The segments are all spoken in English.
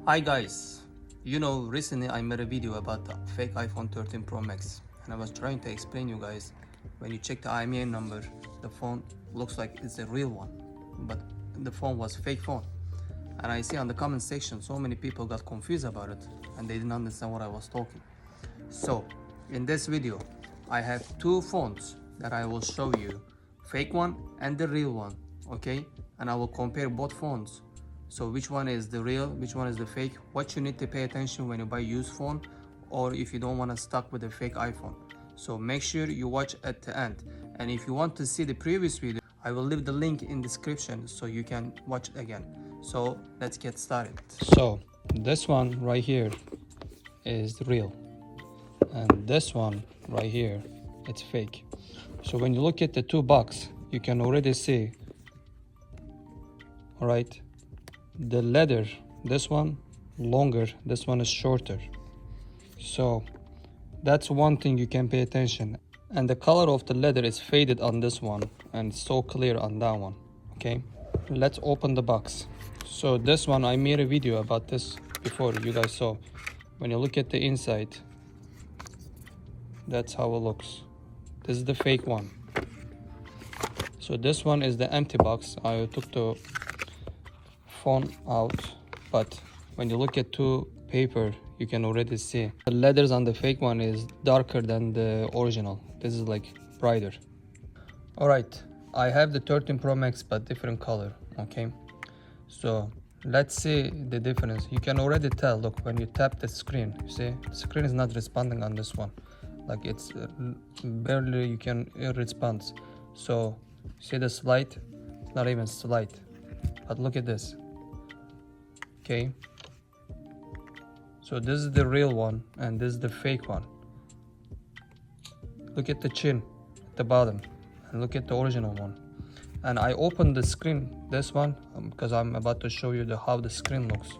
Hi guys, recently I made a video about the fake iPhone 13 Pro Max and I was trying to explain you guys, when you check the IMEI number, the phone looks like it's a real one, but the phone was fake phone. And I see on the comment section so many people got confused about it and they didn't understand what I was talking. So in this video I have two phones that I will show you, fake one and the real one, okay? And I will compare both phones. So which one is the real, which one is the fake, what you need to pay attention when you buy used phone, or if you don't want to stuck with a fake iPhone. So make sure you watch at the end. And if you want to see the previous video, I will leave the link in description so you can watch it again. So let's get started. So this one right here is real, and this one right here, it's fake. So when you look at the two box, you can already see, all right, the leather, this one longer, this one is shorter. So that's one thing you can pay attention. And the color of the leather is faded on this one and so clear on that one. Okay, let's open the box. So this one, I made a video about this before, you guys saw. When you look at the inside, that's how it looks. This is the fake one. So this one is the empty box. I took the phone out, but when you look at two paper, you can already see the leathers on the fake one is darker than the original. This is like brighter. All right, I have the 13 Pro Max but different color. Okay, so let's see the difference. You can already tell, look, when you tap the screen, you see the screen is not responding on this one. Like it's barely you can respond. So see the slide, it's not even slide. But look at this. Okay, so this is the real one and this is the fake one. Look at the chin at the bottom and look at the original one. And I opened the screen, this one, because I'm about to show you how the screen looks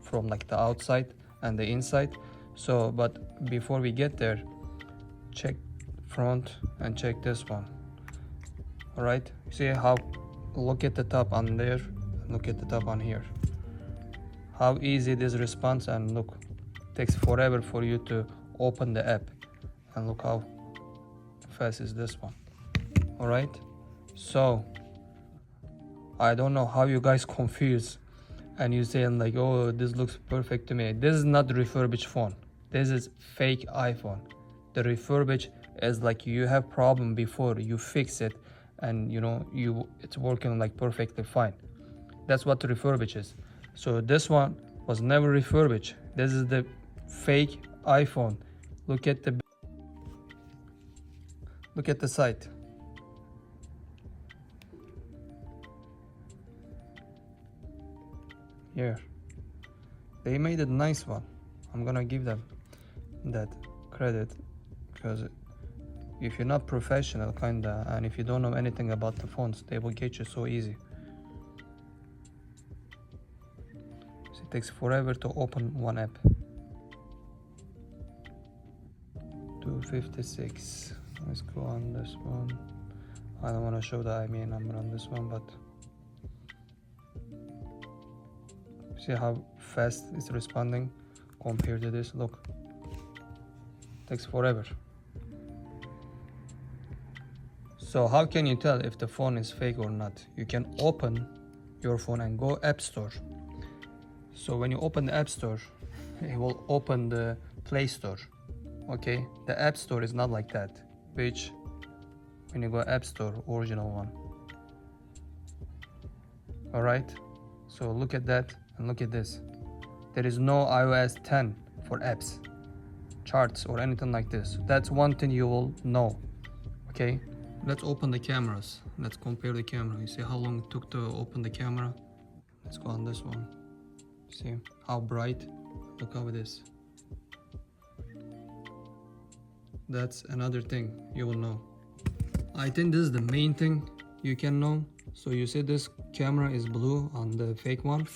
from like the outside and the inside. So but before we get there, check front and check this one. All right, see how, look at the top on there, look at the top on here, how easy this response, and look, it takes forever for you to open the app, and look how fast is this one. All right, so I don't know how you guys confused and you saying like, oh, this looks perfect to me. This is not the refurbished phone, this is fake iPhone. The refurbished is like you have problem before, you fix it, and it's working like perfectly fine. That's what the refurbished is. So this one was never refurbished. This is the fake iPhone. Look at the side. Here, they made a nice one. I'm gonna give them that credit, because if you're not professional kinda, and if you don't know anything about the phones, they will get you so easy. So it takes forever to open one app. 256. Let's go on this one. I don't want to show the IMEI number on this one, but see how fast it's responding compared to this. Look, it takes forever. So how can you tell if the phone is fake or not? You can open your phone and go App Store. So when you open the App Store, it will open the Play Store. Okay, the App Store is not like that, which when you go App Store, original one. All right, so look at that and look at this. There is no iOS 10 for apps, charts, or anything like this. That's one thing you will know. Okay, let's open the cameras. Let's compare the camera. You see how long it took to open the camera? Let's go on this one. See how bright? Look how it is. That's another thing you will know. I think this is the main thing you can know. So you see this camera is blue on the fake one,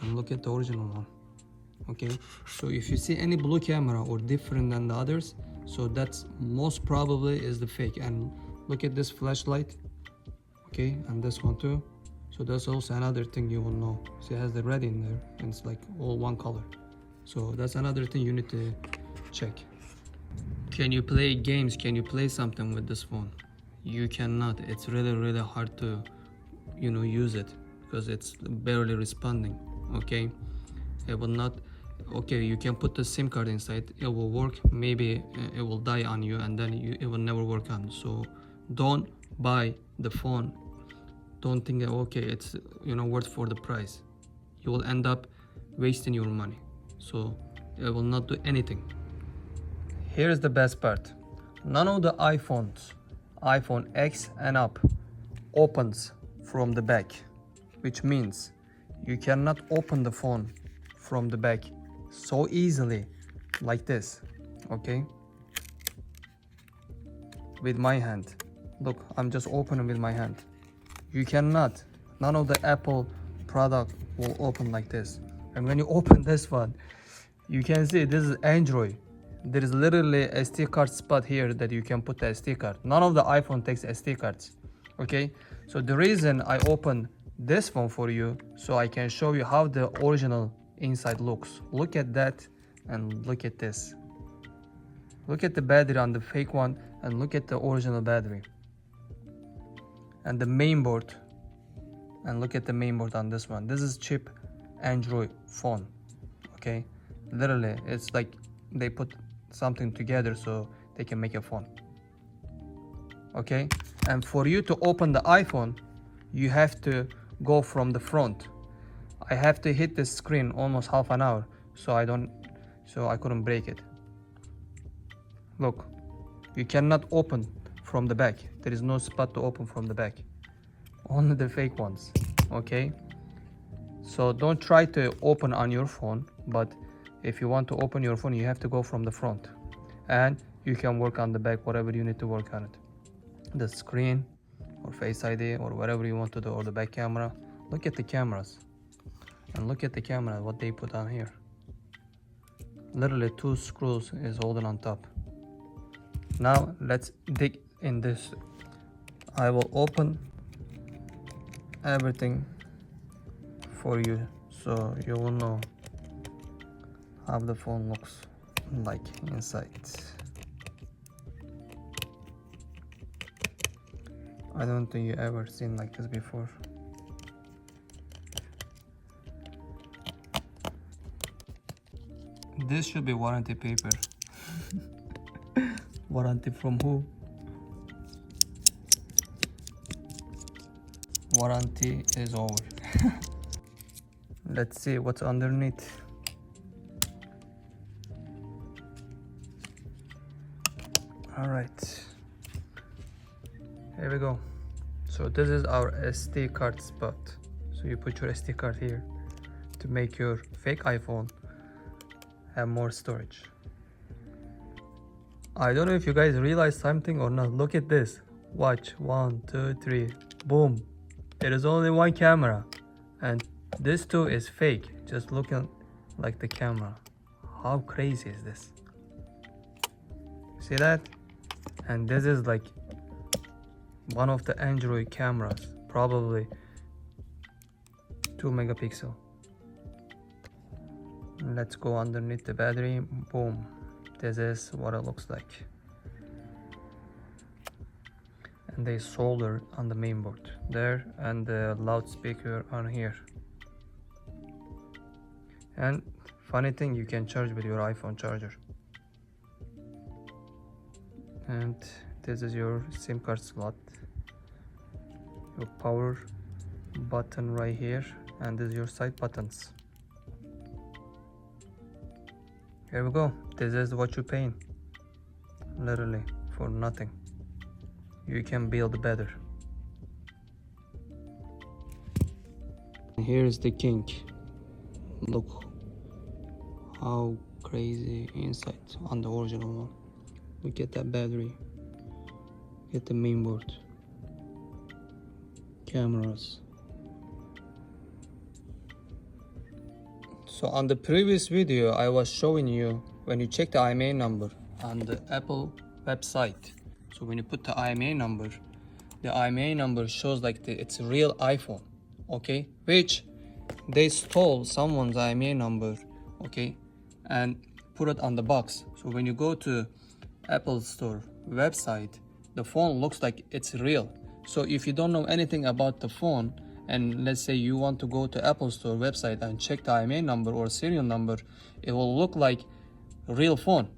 and look at the original one. Okay, so if you see any blue camera or different than the others, so that's most probably is the fake. And look at this flashlight. Okay, and this one too. So that's also another thing you will know. So it has the red in there and it's like all one color. So that's another thing you need to check. Can you play games? Can you play something with this phone? You cannot. It's really hard to use it because it's barely responding. Okay, it will not. Okay, you can put the SIM card inside, it will work. Maybe it will die on you and then it will never work on. So don't buy the phone. Don't think that okay, it's worth for the price. You will end up wasting your money. So it will not do anything. Here is the best part. None of the iPhones, iPhone X and up, opens from the back, which means you cannot open the phone from the back so easily like this. Okay, with my hand, look, I'm just opening with my hand. You cannot. None of the Apple product will open like this. And when you open this one, you can see this is Android. There is literally a SD card spot here that you can put the SD card. None of the iPhone takes SD cards. Okay, so the reason I open this phone for you, so I can show you how the original inside looks. Look at that and look at this. Look at the battery on the fake one and look at the original battery. And the main board, and look at the main board on this one. This is cheap Android phone. Okay, literally it's like they put something together so they can make a phone. Okay, and for you to open the iPhone, you have to go from the front. I have to hit the screen almost half an hour so I couldn't break it. Look, you cannot open from the back. There is no spot to open from the back, only the fake ones. Okay, so don't try to open on your phone, but if you want to open your phone, you have to go from the front and you can work on the back, whatever you need to work on it, the screen or Face ID or whatever you want to do, or the back camera. Look at the cameras and look at the camera, what they put on here. Literally 2 screws is holding on top. Now let's dig in this. I will open everything for you so you will know how the phone looks like inside. I don't think you ever seen like this before. This should be warranty paper. Warranty from who? Warranty is over. Let's see what's underneath. All right, here we go. So this is our SD card spot. So you put your SD card here to make your fake iPhone have more storage. I don't know if you guys realize something or not. Look at this. Watch. 1, 2, 3. Boom. It is only one camera. And this too is fake. Just looking like the camera. How crazy is this? See that? And this is like one of the Android cameras. Probably 2 megapixel. Let's go underneath the battery. Boom. This is what it looks like. And they solder on the main board there, and the loudspeaker on here. And funny thing, you can charge with your iPhone charger. And this is your SIM card slot, your power button right here, and this is your side buttons. Here we go. This is what you're paying, literally for nothing. You can build better. Here's the kink. Look how crazy inside on the original one. Look at that battery. Get the main board, cameras. So on the previous video, I was showing you when you check the IMEI number on the Apple website. So when you put the IMEI number shows like it's a real iPhone. okay, which they stole someone's IMEI number, okay, and put it on the box. So when you go to Apple Store website, the phone looks like it's real. So if you don't know anything about the phone, and let's say you want to go to Apple Store website and check the IMEI number or serial number, it will look like a real phone.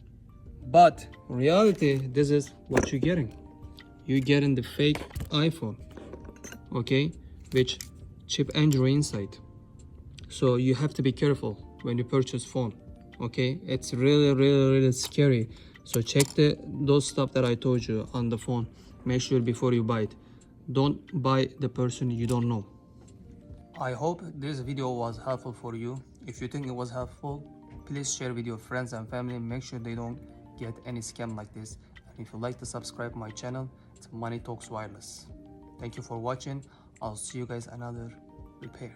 But reality, this is what you're getting. You're getting the fake iPhone, okay, which chip Android inside. So you have to be careful when you purchase phone, okay? It's really scary. So check those stuff that I told you on the phone. Make sure before you buy it. Don't buy the person you don't know. I hope this video was helpful for you. If you think it was helpful, please share with your friends and family. Make sure they don't get any scam like this. And if you'd like to subscribe my channel, it's Money Talks Wireless. Thank you for watching. I'll see you guys another repair.